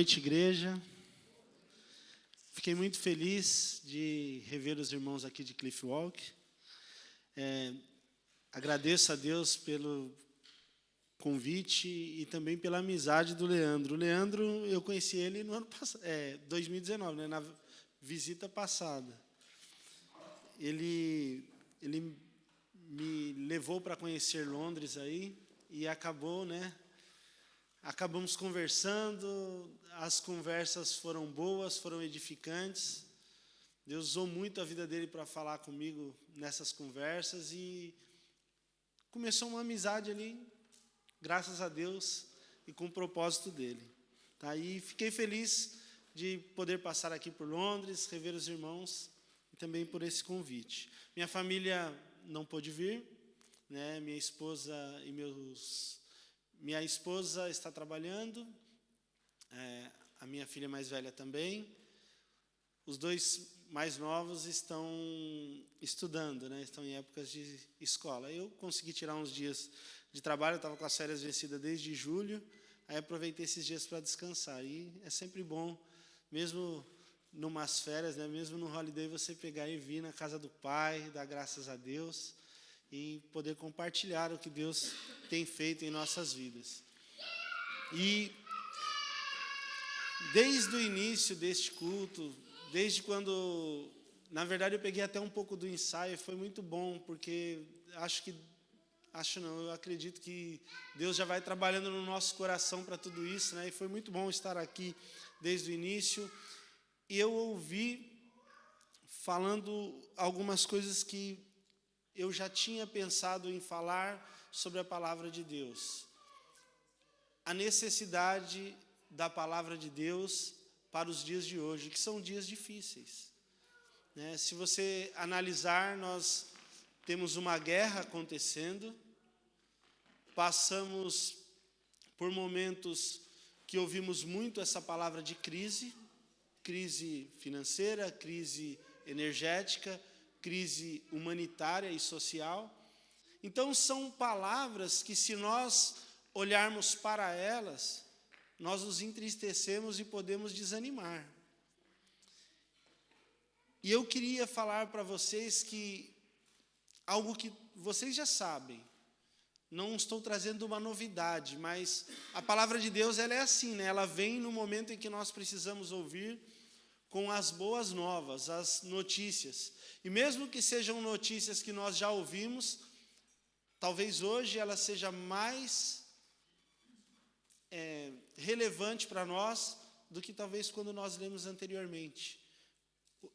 Boa noite, igreja. Fiquei muito feliz de rever os irmãos aqui de Cliff Walk. Agradeço a Deus pelo convite e também pela amizade do Leandro. O Leandro, eu conheci ele no ano passado, 2019, né, na visita passada. Ele me levou para conhecer Londres aí e acabamos conversando, as conversas foram boas, foram edificantes. Deus usou muito a vida dele para falar comigo nessas conversas e começou uma amizade ali, graças a Deus, e com o propósito dele. Tá? E fiquei feliz de poder passar aqui por Londres, rever os irmãos e também por esse convite. Minha família não pôde vir, né? Minha esposa está trabalhando, a minha filha mais velha também. Os dois mais novos estão estudando, né? Estão em épocas de escola. Eu consegui tirar uns dias de trabalho, eu estava com as férias vencidas desde julho, aí aproveitei esses dias para descansar. E é sempre bom, mesmo numas férias, né? Mesmo no holiday, você pegar e vir na casa do Pai, dar graças a Deus e poder compartilhar o que Deus tem feito em nossas vidas. E desde o início deste culto, desde quando, na verdade, eu peguei até um pouco do ensaio, foi muito bom, porque eu acredito que Deus já vai trabalhando no nosso coração para tudo isso, né? E foi muito bom estar aqui desde o início. E eu ouvi falando algumas coisas que eu já tinha pensado em falar sobre a palavra de Deus. A necessidade da palavra de Deus para os dias de hoje, que são dias difíceis, né? Se você analisar, nós temos uma guerra acontecendo, passamos por momentos que ouvimos muito essa palavra de crise financeira, crise energética, crise humanitária e social. Então, são palavras que, se nós olharmos para elas, nós nos entristecemos e podemos desanimar. E eu queria falar para vocês que algo que vocês já sabem, não estou trazendo uma novidade, mas a palavra de Deus ela é assim, né? Ela vem no momento em que nós precisamos ouvir, com as boas novas, as notícias. E mesmo que sejam notícias que nós já ouvimos, talvez hoje ela seja mais relevante para nós do que talvez quando nós lemos anteriormente.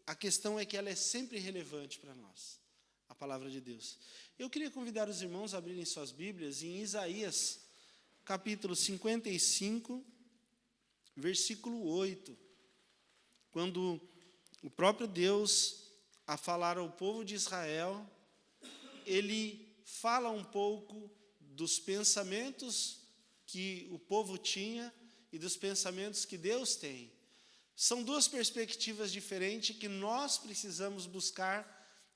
A questão é que ela é sempre relevante para nós, a palavra de Deus. Eu queria convidar os irmãos a abrirem suas Bíblias em Isaías, capítulo 55, versículo 8. Quando o próprio Deus, a falar ao povo de Israel, ele fala um pouco dos pensamentos que o povo tinha e dos pensamentos que Deus tem. São duas perspectivas diferentes que nós precisamos buscar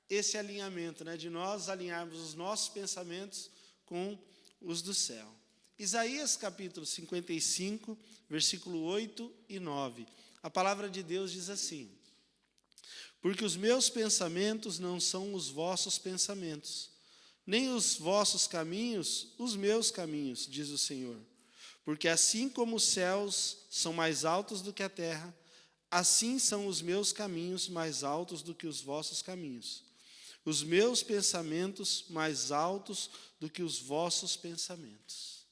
esse alinhamento, né? De nós alinharmos os nossos pensamentos com os do céu. Isaías capítulo 55, versículo 8 e 9. A palavra de Deus diz assim: porque os meus pensamentos não são os vossos pensamentos, nem os vossos caminhos os meus caminhos, diz o Senhor. Porque assim como os céus são mais altos do que a terra, assim são os meus caminhos mais altos do que os vossos caminhos, os meus pensamentos mais altos do que os vossos pensamentos.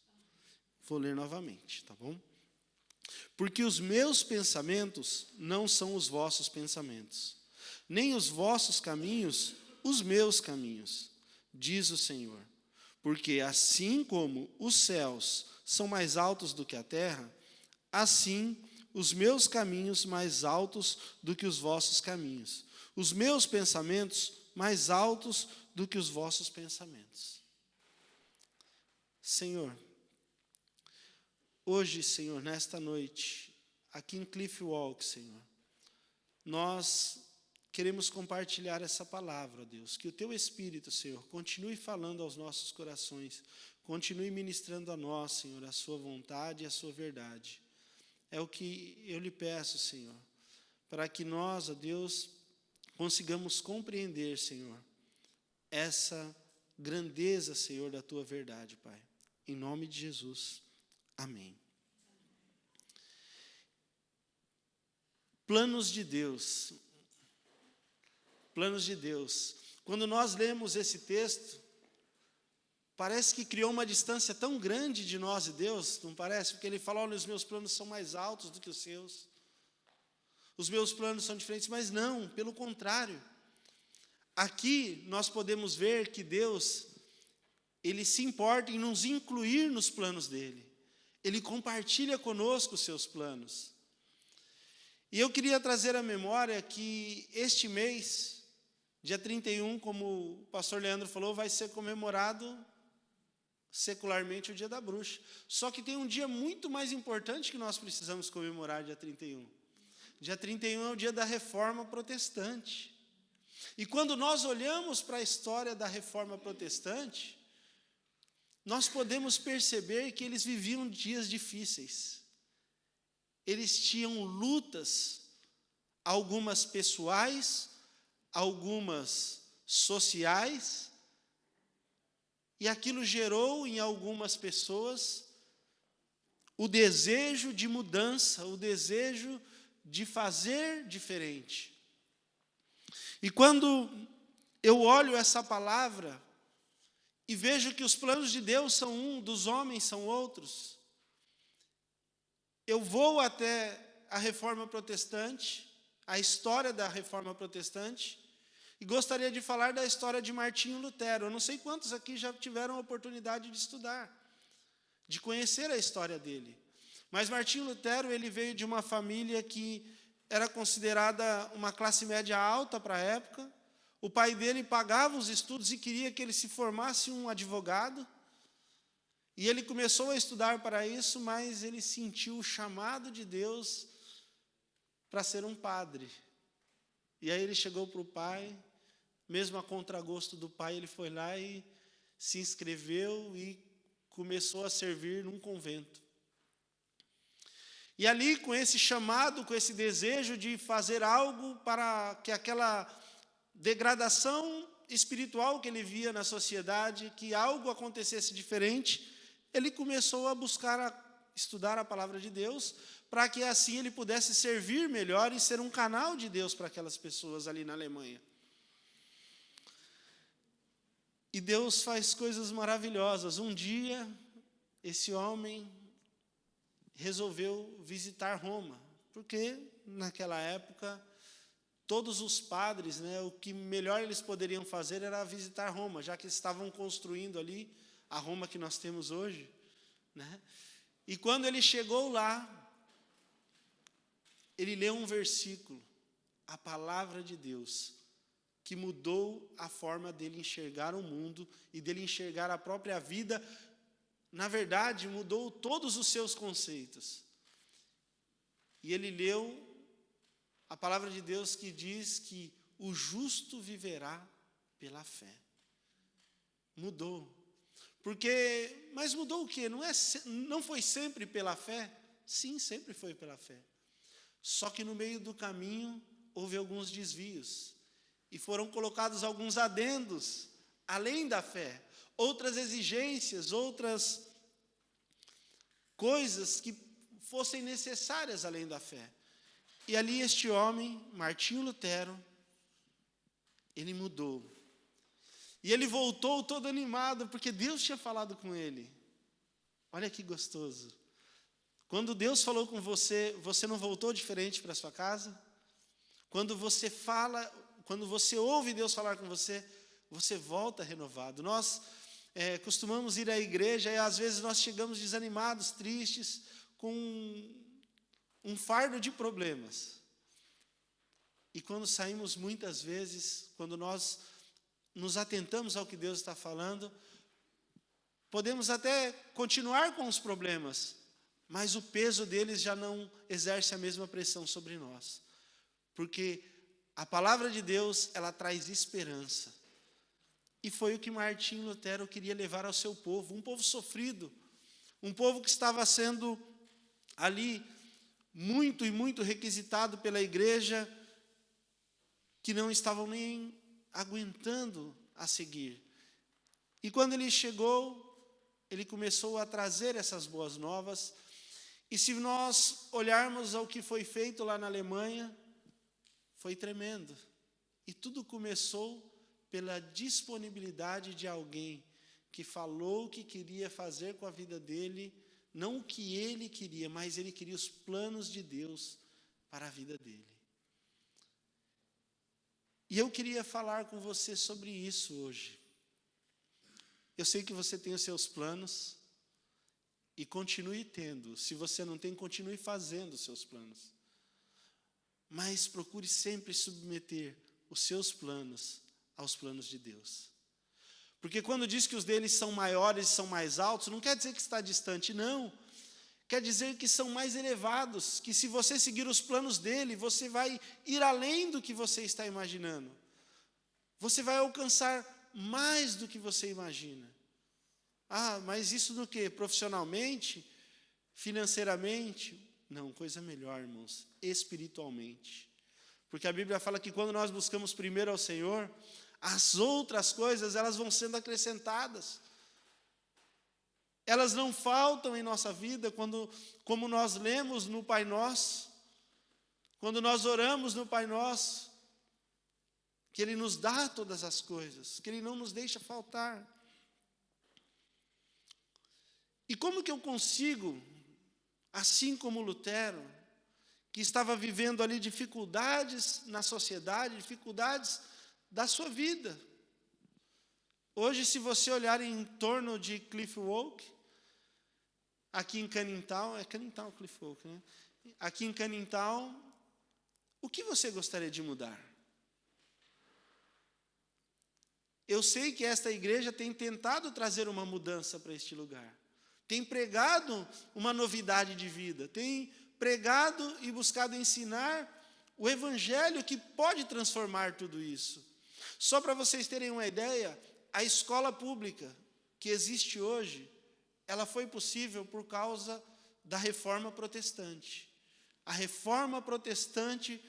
Vou ler novamente, tá bom? Porque os meus pensamentos não são os vossos pensamentos, nem os vossos caminhos os meus caminhos, diz o Senhor. Porque assim como os céus são mais altos do que a terra, assim os meus caminhos mais altos do que os vossos caminhos, os meus pensamentos mais altos do que os vossos pensamentos. Senhor, hoje, Senhor, nesta noite, aqui em Cliff Walk, Senhor, nós queremos compartilhar essa palavra, Deus. Que o Teu Espírito, Senhor, continue falando aos nossos corações, continue ministrando a nós, Senhor, a Sua vontade e a Sua verdade. É o que eu lhe peço, Senhor, para que nós, ó Deus, consigamos compreender, Senhor, essa grandeza, Senhor, da tua verdade, Pai. Em nome de Jesus. Amém. Planos de Deus. Planos de Deus. Quando nós lemos esse texto, parece que criou uma distância tão grande de nós e Deus, não parece? Porque ele fala, olha, os meus planos são mais altos do que os seus. Os meus planos são diferentes, mas não, pelo contrário. Aqui nós podemos ver que Deus, Ele se importa em nos incluir nos planos dEle. Ele compartilha conosco os seus planos. E eu queria trazer à memória que este mês, dia 31, como o pastor Leandro falou, vai ser comemorado secularmente o dia da bruxa. Só que tem um dia muito mais importante que nós precisamos comemorar, dia 31. Dia 31 é o dia da Reforma Protestante. E quando nós olhamos para a história da Reforma Protestante, nós podemos perceber que eles viviam dias difíceis. Eles tinham lutas, algumas pessoais, algumas sociais, e aquilo gerou em algumas pessoas o desejo de mudança, o desejo de fazer diferente. E quando eu olho essa palavra e vejo que os planos de Deus são um, dos homens são outros, eu vou até a Reforma Protestante, a história da Reforma Protestante, e gostaria de falar da história de Martinho Lutero. Eu não sei quantos aqui já tiveram a oportunidade de estudar, de conhecer a história dele. Mas Martinho Lutero, ele veio de uma família que era considerada uma classe média alta para a época. O pai dele pagava os estudos e queria que ele se formasse um advogado. E ele começou a estudar para isso, mas ele sentiu o chamado de Deus para ser um padre. E aí ele chegou para o pai, mesmo a contragosto do pai, ele foi lá e se inscreveu e começou a servir num convento. E ali, com esse chamado, com esse desejo de fazer algo para que aquela degradação espiritual que ele via na sociedade, que algo acontecesse diferente, ele começou a buscar estudar a palavra de Deus, para que assim ele pudesse servir melhor e ser um canal de Deus para aquelas pessoas ali na Alemanha. E Deus faz coisas maravilhosas. Um dia, esse homem resolveu visitar Roma, porque naquela época todos os padres, o que melhor eles poderiam fazer era visitar Roma, já que estavam construindo ali a Roma que nós temos hoje, E quando ele chegou lá, ele leu um versículo, a palavra de Deus, que mudou a forma dele enxergar o mundo e dele enxergar a própria vida. Na verdade, mudou todos os seus conceitos. E ele leu a palavra de Deus que diz que o justo viverá pela fé. Mudou. Mas mudou o quê? Não foi sempre pela fé? Sim, sempre foi pela fé. Só que no meio do caminho houve alguns desvios. E foram colocados alguns adendos, além da fé. Outras exigências, outras coisas que fossem necessárias além da fé. E ali este homem, Martinho Lutero, ele mudou. E ele voltou todo animado, porque Deus tinha falado com ele. Olha que gostoso. Quando Deus falou com você, você não voltou diferente para a sua casa? Quando você ouve Deus falar com você, você volta renovado. Nós costumamos ir à igreja e às vezes nós chegamos desanimados, tristes, com um fardo de problemas. E quando saímos muitas vezes, quando nós nos atentamos ao que Deus está falando, podemos até continuar com os problemas, mas o peso deles já não exerce a mesma pressão sobre nós. Porque a palavra de Deus, ela traz esperança. E foi o que Martinho Lutero queria levar ao seu povo, um povo sofrido, um povo que estava sendo ali muito e muito requisitado pela igreja, que não estavam nem aguentando a seguir. E quando ele chegou, ele começou a trazer essas boas novas. E se nós olharmos ao que foi feito lá na Alemanha, foi tremendo. E tudo começou pela disponibilidade de alguém que falou o que queria fazer com a vida dele, não o que ele queria, mas ele queria os planos de Deus para a vida dele. E eu queria falar com você sobre isso hoje. Eu sei que você tem os seus planos, e continue tendo. Se você não tem, continue fazendo os seus planos. Mas procure sempre submeter os seus planos aos planos de Deus. Porque quando diz que os deles são maiores e são mais altos, não quer dizer que está distante, não. Quer dizer que são mais elevados, que se você seguir os planos dele, você vai ir além do que você está imaginando. Você vai alcançar mais do que você imagina. Ah, mas isso no quê? Profissionalmente? Financeiramente? Não, coisa melhor, irmãos, espiritualmente. Porque a Bíblia fala que quando nós buscamos primeiro ao Senhor, as outras coisas, elas vão sendo acrescentadas. Elas não faltam em nossa vida, como nós lemos no Pai Nosso, quando nós oramos no Pai Nosso, que Ele nos dá todas as coisas, que Ele não nos deixa faltar. E como que eu consigo, assim como Lutero, que estava vivendo ali dificuldades na sociedade, dificuldades da sua vida. Hoje, se você olhar em torno de Cliff Oak, aqui em Cannintown, é Cannintown, Cliff Oak, né? Aqui em Cannintown, o que você gostaria de mudar? Eu sei que esta igreja tem tentado trazer uma mudança para este lugar. Tem pregado uma novidade de vida, tem pregado e buscado ensinar o evangelho que pode transformar tudo isso. Só para vocês terem uma ideia, a escola pública que existe hoje, ela foi possível por causa da reforma protestante. A reforma protestante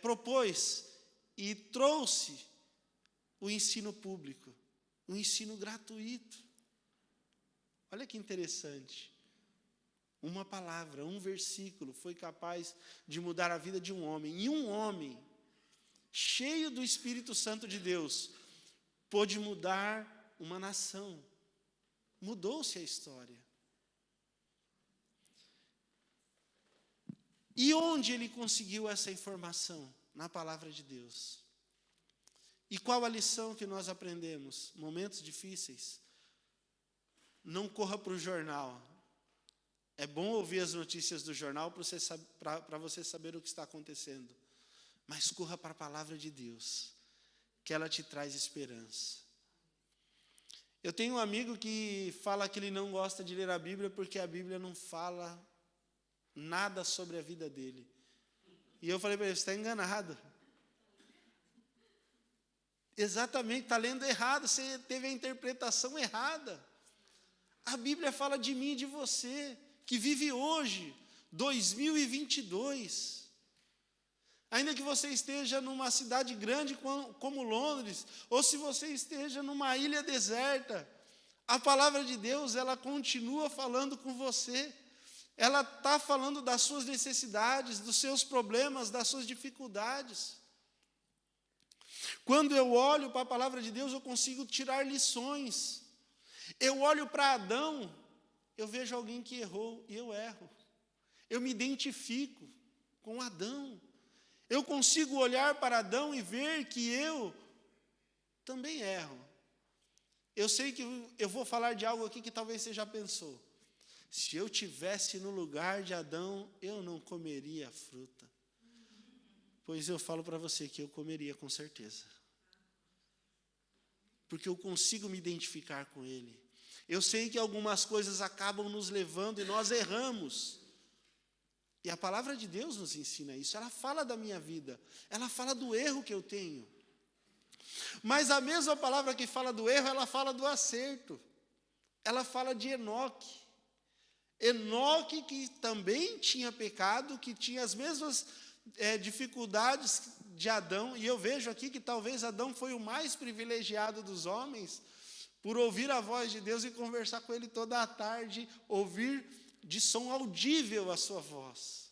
propôs e trouxe o ensino público, o ensino gratuito. Olha que interessante. Uma palavra, um versículo foi capaz de mudar a vida de um homem. E um homem, cheio do Espírito Santo de Deus, pôde mudar uma nação. Mudou-se a história. E onde ele conseguiu essa informação? Na palavra de Deus. E qual a lição que nós aprendemos? Momentos difíceis. Não corra para o jornal. É bom ouvir as notícias do jornal para você saber o que está acontecendo. Mas corra para a palavra de Deus, que ela te traz esperança. Eu tenho um amigo que fala que ele não gosta de ler a Bíblia porque a Bíblia não fala nada sobre a vida dele. E eu falei para ele, você está enganado. Exatamente, está lendo errado, você teve a interpretação errada. A Bíblia fala de mim e de você, que vive hoje, 2022. Ainda que você esteja numa cidade grande como Londres, ou se você esteja numa ilha deserta, a palavra de Deus, ela continua falando com você. Ela está falando das suas necessidades, dos seus problemas, das suas dificuldades. Quando eu olho para a palavra de Deus, eu consigo tirar lições. Eu olho para Adão, eu vejo alguém que errou e eu erro. Eu me identifico com Adão. Eu consigo olhar para Adão e ver que eu também erro. Eu sei que eu vou falar de algo aqui que talvez você já pensou. Se eu tivesse no lugar de Adão, eu não comeria a fruta. Pois eu falo para você que eu comeria com certeza. Porque eu consigo me identificar com ele. Eu sei que algumas coisas acabam nos levando e nós erramos. E a palavra de Deus nos ensina isso. Ela fala da minha vida. Ela fala do erro que eu tenho. Mas a mesma palavra que fala do erro, ela fala do acerto. Ela fala de Enoque. Enoque, que também tinha pecado, que tinha as mesmas dificuldades de Adão, e eu vejo aqui que talvez Adão foi o mais privilegiado dos homens, por ouvir a voz de Deus e conversar com Ele toda a tarde, ouvir de som audível a sua voz.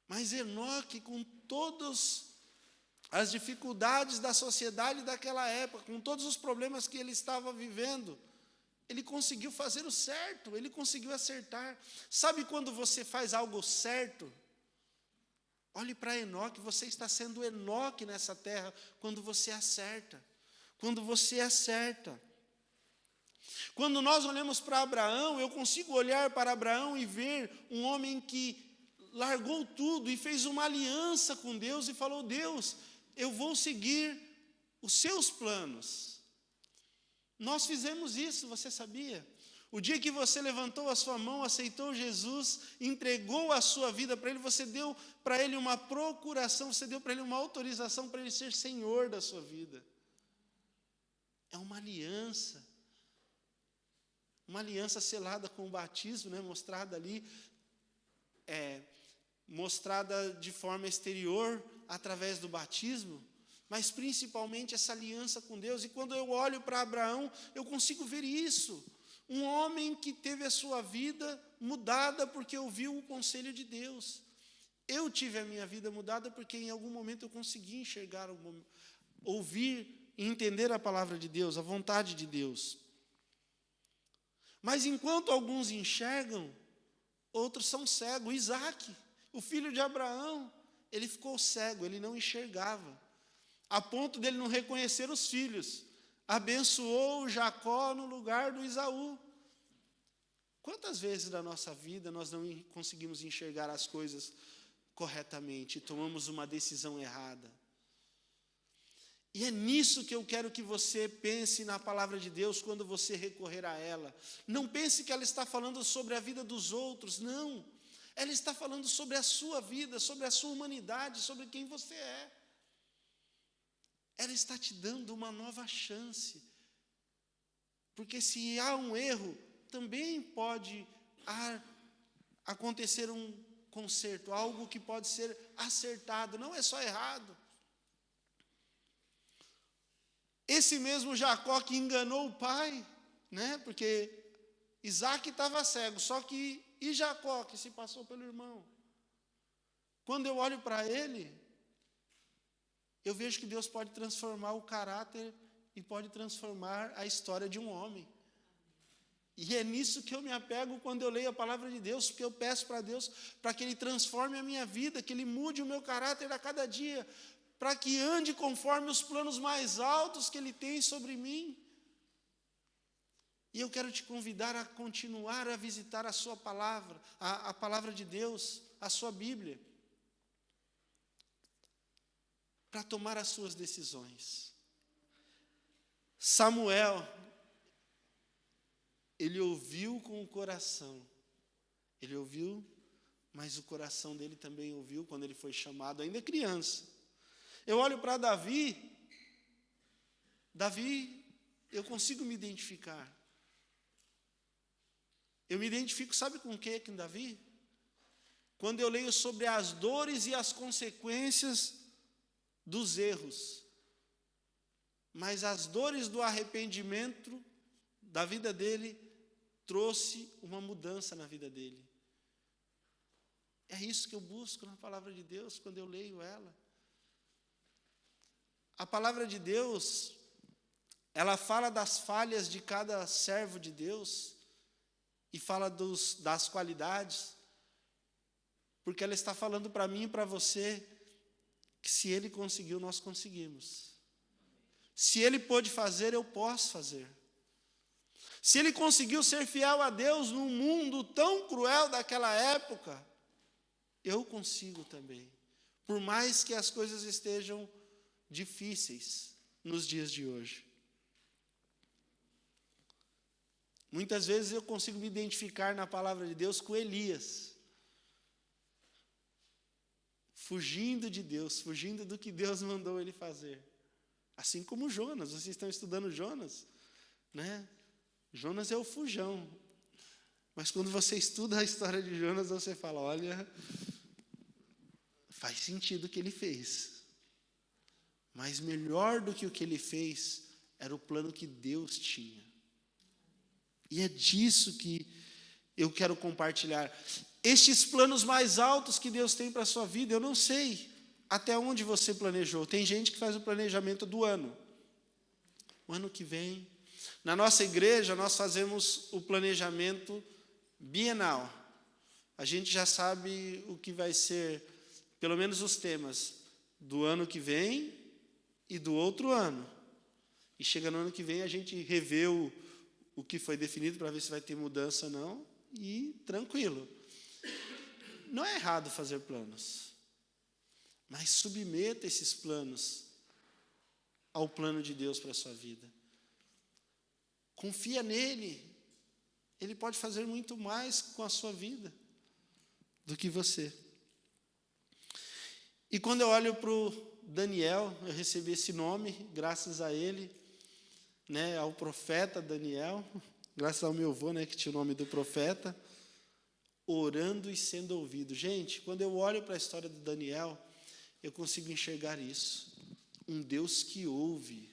Mas Enoque, com todas as dificuldades da sociedade daquela época, com todos os problemas que ele estava vivendo, ele conseguiu fazer o certo, ele conseguiu acertar. Sabe quando você faz algo certo? Olhe para Enoque, você está sendo Enoque nessa terra quando você acerta. Quando você acerta. Quando nós olhamos para Abraão, eu consigo olhar para Abraão e ver um homem que largou tudo e fez uma aliança com Deus e falou: Deus, eu vou seguir os seus planos. Nós fizemos isso, você sabia? O dia que você levantou a sua mão, aceitou Jesus, entregou a sua vida para Ele, você deu para Ele uma procuração, você deu para Ele uma autorização para Ele ser Senhor da sua vida. É uma aliança selada com o batismo, né, mostrada ali, mostrada de forma exterior, através do batismo, mas principalmente essa aliança com Deus. E quando eu olho para Abraão, eu consigo ver isso. Um homem que teve a sua vida mudada porque ouviu o conselho de Deus. Eu tive a minha vida mudada porque em algum momento eu consegui enxergar, ouvir e entender a palavra de Deus, a vontade de Deus. Mas enquanto alguns enxergam, outros são cegos. Isaac, o filho de Abraão, ele ficou cego, ele não enxergava, a ponto dele não reconhecer os filhos. Abençoou Jacó no lugar do Esaú. Quantas vezes na nossa vida nós não conseguimos enxergar as coisas corretamente e tomamos uma decisão errada? E é nisso que eu quero que você pense na palavra de Deus quando você recorrer a ela. Não pense que ela está falando sobre a vida dos outros, não. Ela está falando sobre a sua vida, sobre a sua humanidade, sobre quem você é. Ela está te dando uma nova chance. Porque se há um erro, também pode acontecer um conserto, algo que pode ser acertado, não é só errado. Esse mesmo Jacó que enganou o pai, né? Porque Isaac estava cego, só que e Jacó que se passou pelo irmão? Quando eu olho para ele, eu vejo que Deus pode transformar o caráter e pode transformar a história de um homem. E é nisso que eu me apego quando eu leio a palavra de Deus, porque eu peço para Deus para que Ele transforme a minha vida, que Ele mude o meu caráter a cada dia, para que ande conforme os planos mais altos que Ele tem sobre mim. E eu quero te convidar a continuar a visitar a sua palavra, a palavra de Deus, a sua Bíblia, para tomar as suas decisões. Samuel, ele ouviu com o coração, ele ouviu, mas o coração dele também ouviu quando ele foi chamado, ainda criança. Eu olho para Davi, eu consigo me identificar. Eu me identifico, sabe com o que com Davi? Quando eu leio sobre as dores e as consequências dos erros. Mas as dores do arrependimento da vida dele trouxe uma mudança na vida dele. É isso que eu busco na palavra de Deus quando eu leio ela. A palavra de Deus, ela fala das falhas de cada servo de Deus e fala das qualidades, porque ela está falando para mim e para você que se Ele conseguiu, nós conseguimos. Se Ele pôde fazer, eu posso fazer. Se Ele conseguiu ser fiel a Deus num mundo tão cruel daquela época, eu consigo também. Por mais que as coisas estejam difíceis nos dias de hoje. Muitas vezes eu consigo me identificar na palavra de Deus com Elias. Fugindo de Deus, fugindo do que Deus mandou ele fazer. Assim como Jonas, vocês estão estudando Jonas, né? Jonas é o fujão. Mas quando você estuda a história de Jonas, você fala, olha, faz sentido o que ele fez. Mas melhor do que o que ele fez, era o plano que Deus tinha. E é disso que eu quero compartilhar. Estes planos mais altos que Deus tem para a sua vida, eu não sei até onde você planejou. Tem gente que faz o planejamento do ano. O ano que vem. Na nossa igreja, nós fazemos o planejamento bienal. A gente já sabe o que vai ser, pelo menos os temas, do ano que vem e do outro ano. E chega no ano que vem, a gente revê o que foi definido para ver se vai ter mudança ou não. E tranquilo. Não é errado fazer planos. Mas submeta esses planos ao plano de Deus para a sua vida. Confia nele. Ele pode fazer muito mais com a sua vida do que você. E quando eu olho para o Daniel, eu recebi esse nome, graças a ele, né, ao profeta Daniel, graças ao meu avô, né, que tinha o nome do profeta, orando e sendo ouvido. Gente, quando eu olho para a história do Daniel, eu consigo enxergar isso. Um Deus que ouve.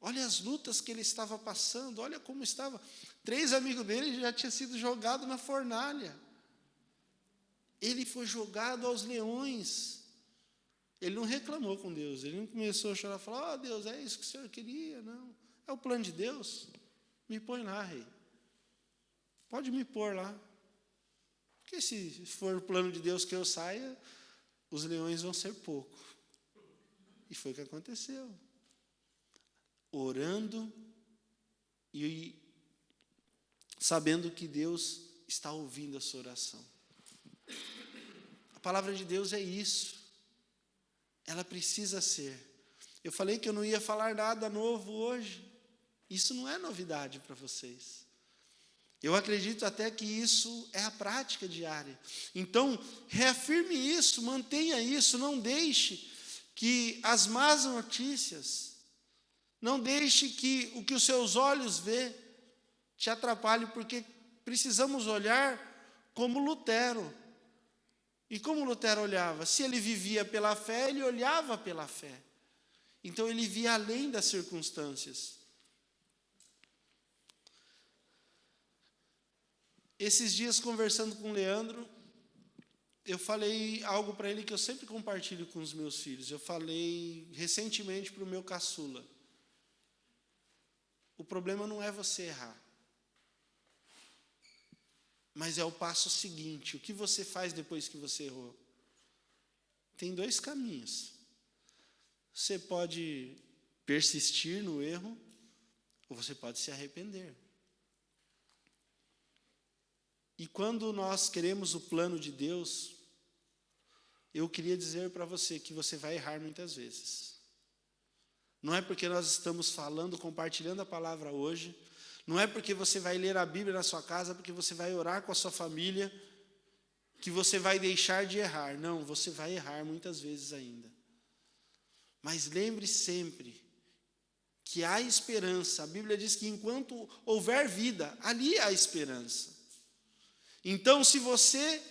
Olha as lutas que ele estava passando, olha como estava. 3 amigos dele já tinham sido jogados na fornalha. Ele foi jogado aos leões. Ele não reclamou com Deus, ele não começou a chorar e falar, Deus, é isso que o Senhor queria, não. É o plano de Deus, me põe lá, rei. Pode me pôr lá. Porque se for o plano de Deus que eu saia, os leões vão ser pouco. E foi o que aconteceu. Orando e sabendo que Deus está ouvindo a sua oração. A palavra de Deus é isso. Ela precisa ser. Eu falei que eu não ia falar nada novo hoje. Isso não é novidade para vocês. Eu acredito até que isso é a prática diária. Então, reafirme isso, mantenha isso, não deixe que as más notícias, não deixe que o que os seus olhos vê te atrapalhe, porque precisamos olhar como Lutero. E como Lutero olhava? Se ele vivia pela fé, ele olhava pela fé. Então ele via além das circunstâncias. Esses dias, conversando com o Leandro, eu falei algo para ele que eu sempre compartilho com os meus filhos. Eu falei recentemente para o meu caçula. O problema não é você errar. Mas é o passo seguinte. O que você faz depois que você errou? Tem 2 caminhos. Você pode persistir no erro, ou você pode se arrepender. E quando nós queremos o plano de Deus, eu queria dizer para você que você vai errar muitas vezes. Não é porque nós estamos falando, compartilhando a palavra hoje, não é porque você vai ler a Bíblia na sua casa, porque você vai orar com a sua família, que você vai deixar de errar. Não, você vai errar muitas vezes ainda. Mas lembre sempre que há esperança. A Bíblia diz que enquanto houver vida, ali há esperança. Então, se você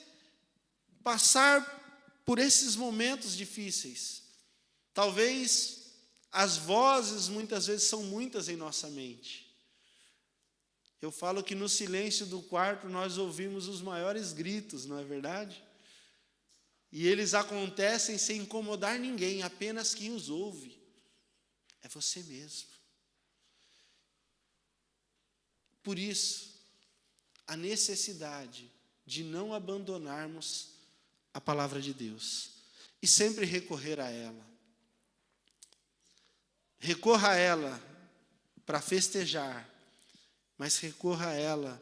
passar por esses momentos difíceis, talvez as vozes muitas vezes são muitas em nossa mente. Eu falo que no silêncio do quarto nós ouvimos os maiores gritos, não é verdade? E eles acontecem sem incomodar ninguém, apenas quem os ouve é você mesmo. Por isso, a necessidade de não abandonarmos a palavra de Deus e sempre recorrer a ela. Recorra a ela para festejar, mas recorra a ela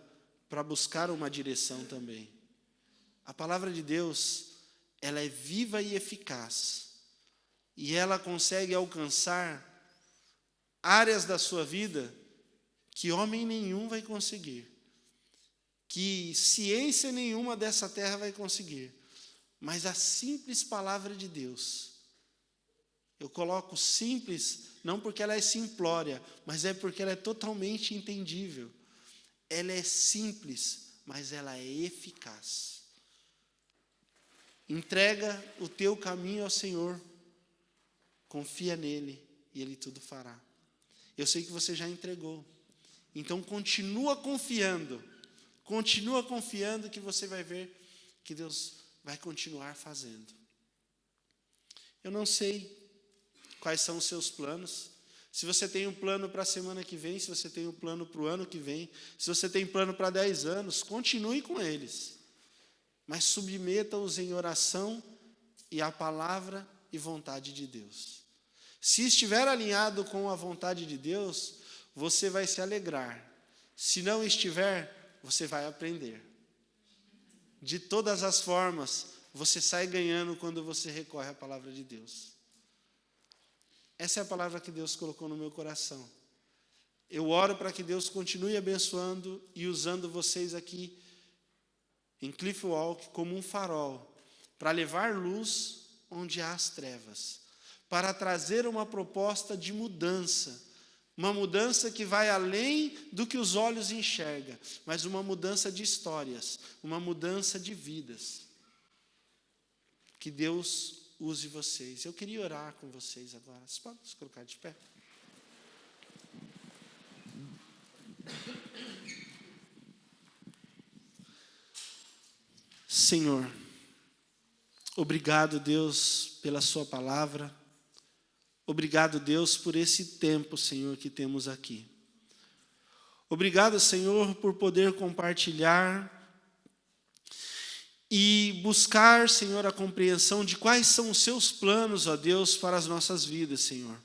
para buscar uma direção também. A palavra de Deus, ela é viva e eficaz, e ela consegue alcançar áreas da sua vida que homem nenhum vai conseguir, que ciência nenhuma dessa terra vai conseguir, mas a simples palavra de Deus, eu coloco simples não porque ela é simplória, mas é porque ela é totalmente entendível. Ela é simples, mas ela é eficaz. Entrega o teu caminho ao Senhor, confia nele e Ele tudo fará. Eu sei que você já entregou, então continua confiando que você vai ver que Deus vai continuar fazendo. Eu não sei quais são os seus planos, se você tem um plano para a semana que vem, se você tem um plano para o ano que vem, se você tem plano para 10 anos, continue com eles, mas submeta-os em oração e à palavra e vontade de Deus. Se estiver alinhado com a vontade de Deus, você vai se alegrar. Se não estiver, você vai aprender. De todas as formas, você sai ganhando quando você recorre à palavra de Deus. Essa é a palavra que Deus colocou no meu coração. Eu oro para que Deus continue abençoando e usando vocês aqui em Cliff Walk como um farol, para levar luz onde há as trevas, para trazer uma proposta de mudança, uma mudança que vai além do que os olhos enxergam, mas uma mudança de histórias, uma mudança de vidas. Que Deus use vocês. Eu queria orar com vocês agora. Vocês podem se colocar de pé? Senhor, obrigado, Deus, pela sua palavra. Obrigado, Deus, por esse tempo, Senhor, que temos aqui. Obrigado, Senhor, por poder compartilhar e buscar, Senhor, a compreensão de quais são os seus planos, ó Deus, para as nossas vidas, Senhor.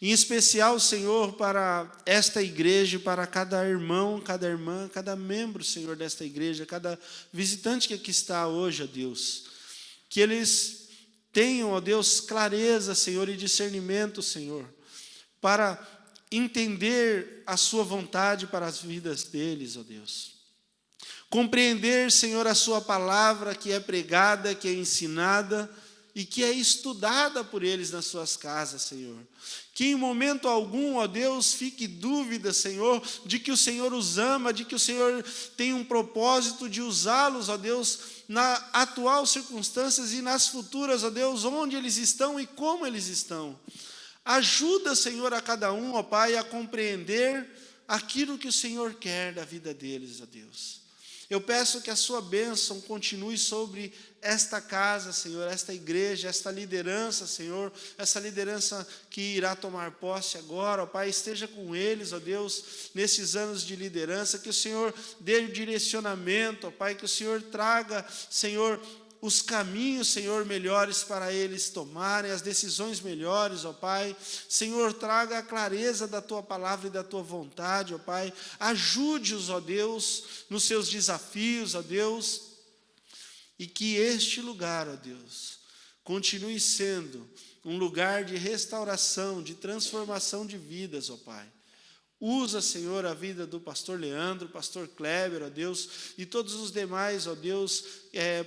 Em especial, Senhor, para esta igreja, para cada irmão, cada irmã, cada membro, Senhor, desta igreja, cada visitante que aqui está hoje, ó Deus. Que eles tenham, ó Deus, clareza, Senhor, e discernimento, Senhor, para entender a sua vontade para as vidas deles, ó Deus. Compreender, Senhor, a sua palavra que é pregada, que é ensinada e que é estudada por eles nas suas casas, Senhor. Que em momento algum, ó Deus, fique dúvida, Senhor, de que o Senhor os ama, de que o Senhor tem um propósito de usá-los, ó Deus, na atual circunstâncias e nas futuras, ó Deus, onde eles estão e como eles estão. Ajuda, Senhor, a cada um, ó Pai, a compreender aquilo que o Senhor quer da vida deles, ó Deus. Eu peço que a sua bênção continue sobre esta casa, Senhor, esta igreja, esta liderança, Senhor, essa liderança que irá tomar posse agora, ó Pai, esteja com eles, ó Deus, nesses anos de liderança, que o Senhor dê o direcionamento, ó Pai, que o Senhor traga, Senhor, os caminhos, Senhor, melhores para eles tomarem, as decisões melhores, ó Pai. Senhor, traga a clareza da Tua palavra e da Tua vontade, ó Pai. Ajude-os, ó Deus, nos seus desafios, ó Deus. E que este lugar, ó Deus, continue sendo um lugar de restauração, de transformação de vidas, ó Pai. Usa, Senhor, a vida do pastor Leandro, pastor Kleber, ó Deus, e todos os demais, ó Deus,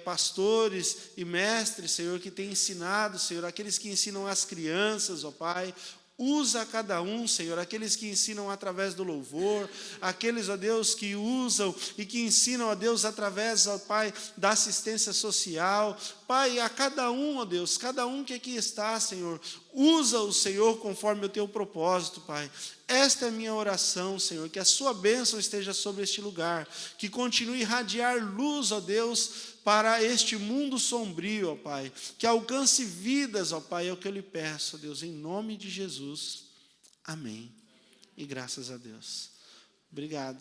pastores e mestres, Senhor, que têm ensinado, Senhor, aqueles que ensinam as crianças, ó Pai. Usa cada um, Senhor, aqueles que ensinam através do louvor, aqueles, ó Deus, que usam e que ensinam, ó Deus, através, ó Pai, da assistência social. Pai, a cada um, ó Deus, cada um que aqui está, Senhor, usa o Senhor conforme o Teu propósito, Pai. Esta é a minha oração, Senhor, que a Sua bênção esteja sobre este lugar, que continue a irradiar luz, ó Deus, para este mundo sombrio, ó Pai, que alcance vidas, ó Pai, é o que eu lhe peço, ó Deus, em nome de Jesus. Amém. E graças a Deus. Obrigado.